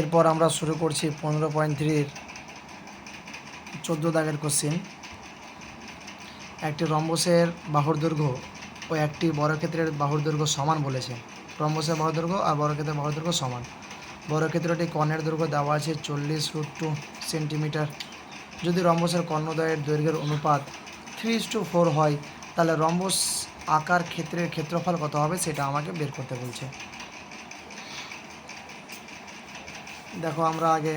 এরপর আমরা শুরু করছি 15.3-র 14 দাগের কোশ্চেন। একটি রম্বসের বাহুর দৈর্ঘ্য ও একটি বর্গক্ষেত্রের বাহুর দৈর্ঘ্য সমান বলেছে। রম্বসের বাহুর দৈর্ঘ্য আর বর্গক্ষেত্রের বাহুর দৈর্ঘ্য সমান। বর্গক্ষেত্রটি কর্ণের দৈর্ঘ্য দেওয়া আছে 40√2 সেন্টিমিটার। যদি রম্বসের কর্ণদ্বয়ের দৈর্ঘ্যের অনুপাত 3:4 হয়, তাহলে রম্বস আকার ক্ষেত্রের ক্ষেত্রফল কত হবে সেটা আমাকে বের করতে বলছে। দেখো আমরা আগে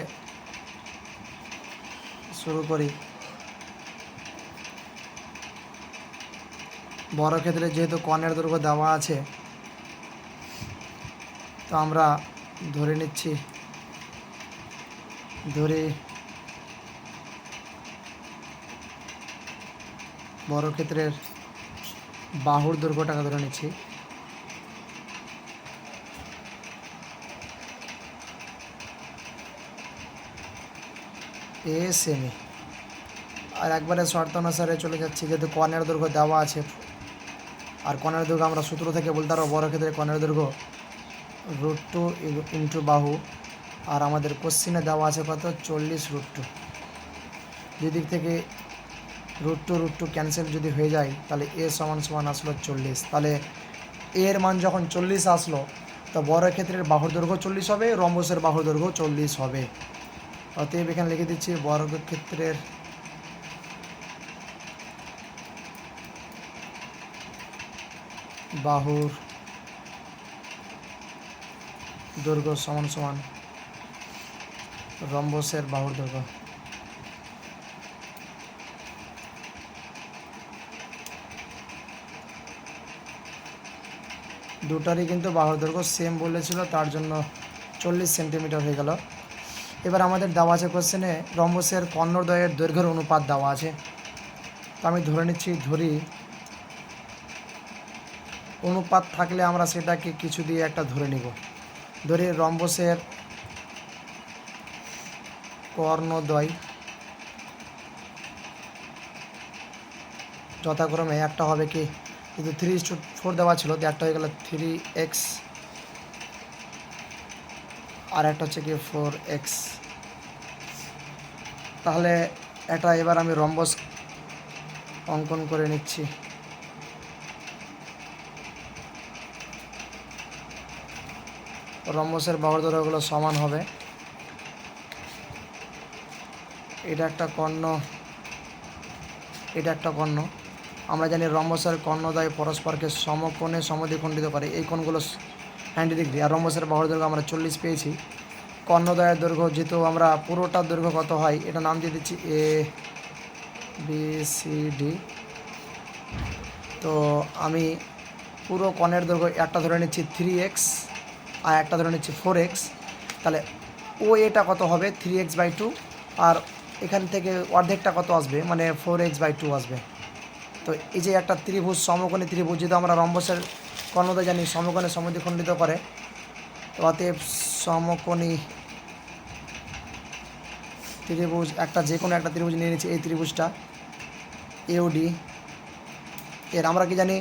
শুরু করি। বর্গক্ষেত্রে যেহেতু কর্ণের দৈর্ঘ্য দেওয়া আছে, তো আমরা ধরে নিচ্ছি, বর্গক্ষেত্রের বাহুর দৈর্ঘ্যটাকে ধরে নিচ্ছি। এ সেমি। আর একবারে শর্ত অনুসারে চলে যাচ্ছি, যেহেতু কর্ণের দৈর্ঘ্য দেওয়া আছে, আর কর্ণের দৈর্ঘ্য আমরা সূত্র থেকে বলতে পারবো বর্গক্ষেত্রে কর্ণের দৈর্ঘ্য √2 ইন্টু বাহু। আর আমাদের কোশ্চিনে দেওয়া আছে কত, 40√2। দুদিক থেকে √2 ক্যান্সেল যদি হয়ে যায়, তাহলে এ সমান সমান আসলো 40। তাহলে এর মান যখন 40 আসলো, তো বর্গক্ষেত্রের বাহুর দৈর্ঘ্য 40 হবে, রম্বসের বাহুর দৈর্ঘ্য 40 হবে। অতএব এখানে লিখে দিচ্ছি বর্গক্ষেত্রের বাহুর দৈর্ঘ্য সমান সমান রম্বসের বাহুর দৈর্ঘ্য। দুটারই কিন্তু বাহুর দৈর্ঘ্য সেম বলেছিল, তার জন্য 40 সেন্টিমিটার হয়ে গেল। এবার আমাদের দেওয়া আছে কোশ্চেনে রম্বসের কর্ণদ্বয়ের দৈর্ঘ্যের অনুপাত দেওয়া আছে। তো আমি ধরে নিচ্ছি, অনুপাত থাকলে আমরা সেটাকে কিছু দিয়ে একটা ধরে নিব। ধরি রম্বসের কর্ণদ্বয় যথাক্রমে একটা হবে কি, কিন্তু 3:4 দেওয়া ছিল, তো একটা হয়ে গেল 3x, আর একটা হচ্ছে কি 4x। তাহলে এটা এবার আমি রম্বস অঙ্কন করে নিচ্ছি। রম্বসের বাহুর দৈর্ঘ্যগুলো সমান হবে। এটা একটা কর্ণ, এটা একটা কর্ণ। আমরা জানি রম্বসের কর্ণদ্বয় পরস্পরকে সমকোণে সমদ্বিখণ্ডিত করে, এই কোণগুলো 90 ডিগ্রি। আর রম্বসের বাহুর দৈর্ঘ্য আমরা 40 পেয়েছি। কর্ণদ্বয়ের দৈর্ঘ্য যেহেতু আমরা পুরোটার দৈর্ঘ্য কত হয় এটা নাম দিয়ে দিচ্ছি ABCD। তো আমি পুরো কর্ণের দৈর্ঘ্য একটা ধরে নিচ্ছি 3x, আর একটা ধরে নিচ্ছি 4x। তাহলে ও এটা কত হবে, 3x/2, আর এখান থেকে অর্ধেকটা কত আসবে, মানে 4x/2 আসবে। তো এই যে একটা ত্রিভুজ, সমকোণী ত্রিভুজ, যেহেতু আমরা রম্বসের কর্ণদ্বয় জানি সমকোণে সমদ্বিখণ্ডিত করে, তো অতএব সমকোণী ত্রিভুজ, একটা যে কোনো একটা ত্রিভুজ নিয়ে নিচ্ছি, এই ত্রিভুজটা AOD। এর আমরা কি জানি,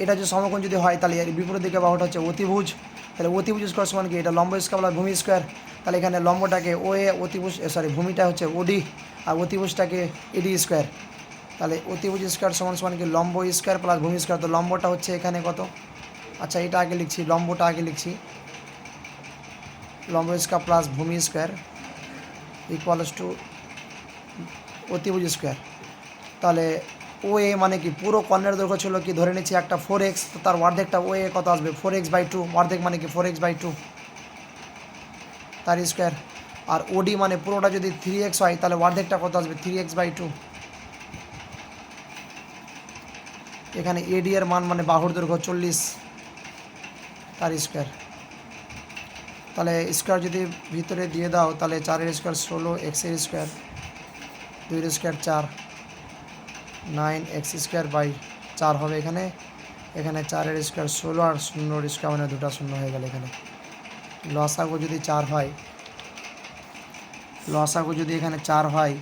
এটা যে সমকোণ যদি হয়, তাহলে এর বিপরীত দিকে বাহুটা হচ্ছে অতিভুজ। তাহলে অতিভুজ স্কোয়ার সমান কি, এটা লম্ব স্কোয়ার প্লাস ভূমি স্কোয়ার। তাহলে এখানে লম্বটাকে OA, অতিভুজ ভূমিটা হচ্ছে OD, আর অতিভুজটাকে AD স্কোয়ার। তাহলে অতিভুজ স্কোয়ার সমান সমান কি লম্ব স্কোয়ার প্লাস ভূমি স্কোয়ার। তো লম্বটা হচ্ছে এখানে কত, আচ্ছা এটা আগে লিখছি, লম্বটা আগে লিখছি, লম্ব স্কোয়ার প্লাস ভূমি স্কোয়ার ইকুয়ালস টু অতিভুজ স্কোয়ার। তাহলে OA মানে কি, পুরো কর্ণের দৈর্ঘ্য ছিল কি, ধরে নিচ্ছি একটা 4x, তো তার অর্ধেকটা OA কত আসবে, 4x/2। অর্ধেক মানে কি 4x/2 তার স্কোয়ার। আর OD মানে পুরোটা যদি 3x হয়, তাহলে অর্ধেকটা কত আসবে, 3x/2। এখানে AD এর মান মানে বাহুর দৈর্ঘ্য 40, তার স্কোয়ার। তাহলে স্কোয়ার যদি ভিতরে দিয়ে দাও, তাহলে 4-এর স্কোয়ার 16, x-এর স্কোয়ার 2-এর স্কোয়ার 4, 9x² হবে এখানে। এখানে 4-এর স্কোয়ার 16, আর 0-এর স্কোয়ার মানে দুটা শূন্য হয়ে গেল। এখানে লসাগু যদি 4 হয়, লসাগু যদি এখানে 4 হয়,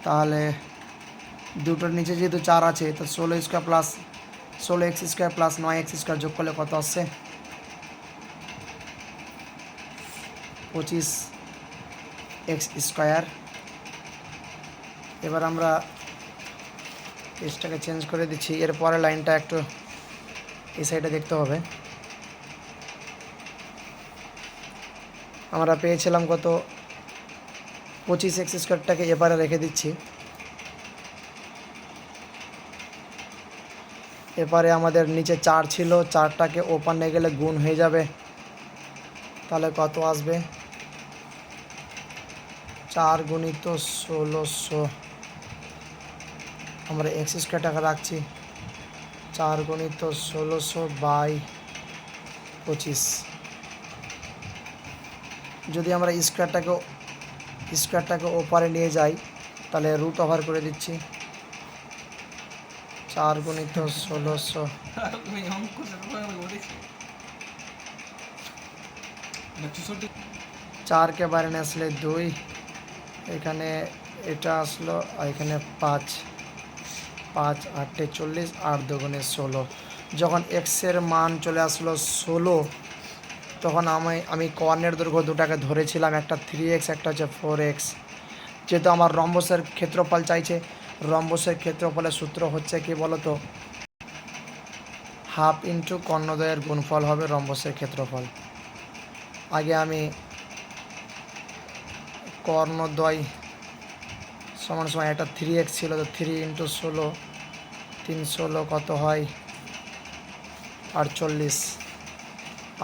তাহলে দুটোর নিচে যেহেতু 4 আছে, তো 16² প্লাস 16x² প্লাস 9x² যোগ করলে কত আসছে, 25x²। এবার আমরা পেজটাকে চেঞ্জ করে দিচ্ছি। এরপরে লাইনটা একটু এই সাইডে দেখতে হবে। আমরা পেয়েছিলাম কত 25x²টাকে এপারে রেখে দিচ্ছি। এপারে আমাদের নিচে 4 ছিল, 4টাকে ওপারে গেলে গুণ হয়ে যাবে, তাহলে কত আসবে 4 গুণিত 1600। আমরা x²টাকে রাখছি 4 গুণিত 1600/25। যদি আমরা স্কোয়ারটাকে ওপারে নিয়ে যাই তাহলে রুট ওভার করে দিচ্ছি 4 গুণিত 1600। 4কে বাইরে নিয়ে আসলে 2, এখানে এটা আসলো, আর এখানে 5, 5 8 40, 8 2 16। যখন এক্সের মান চলে আসলো 16, তখন আমি কর্ণের দৈর্ঘ্য দুটাকে ধরেছিলাম, একটা 3x, একটা হচ্ছে 4x। যেহেতু আমার রম্বসের ক্ষেত্রফল চাইছে, রম্বসের ক্ষেত্রফলের সূত্র হচ্ছে কি বলতো, হাফ ইন্টু কর্ণদ্বয়ের গুণফল হবে রম্বসের ক্ষেত্রফল। আগে আমি কর্ণদ্বয় সমান সমান একটা 3x ছিল, তো 3 × 16, 3 16 কত হয় 48।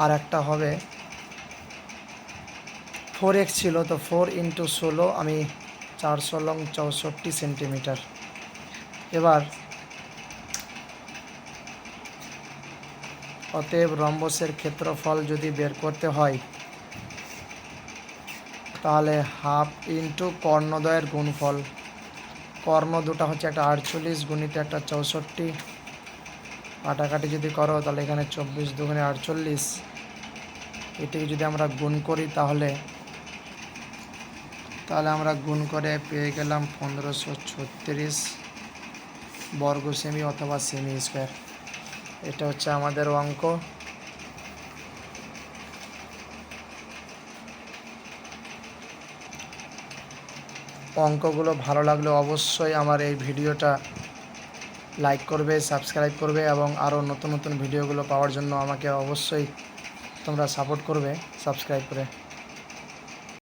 আর একটা হবে 4x ছিল, তো 4 × 16 আমি 4 16 64 সেন্টিমিটার। এবার অতএব রম্বসের ক্ষেত্রফল যদি বের করতে হয় তাহলে হাফ ইন্টু কর্ণদ্বয়ের গুণফল। কর্ণ দুটা হচ্ছে একটা 48 গুণিত একটা 64, কাটাকাটি যদি করো তাহলে এখানে 24 2 48। এটিকে যদি আমরা গুণ করি তাহলে আমরা গুণ করে পেয়ে গেলাম 1536 বর্গ সেমি অথবা সেমি স্কোয়ার। এটা হচ্ছে আমাদের অঙ্ক। অঙ্কগুলো ভালো লাগলে অবশ্যই আমার এই ভিডিওটা লাইক করবে, সাবস্ক্রাইব করবে এবং আরও নতুন নতুন ভিডিওগুলো পাওয়ার জন্য আমাকে অবশ্যই তোমরা সাপোর্ট করবে সাবস্ক্রাইব করে।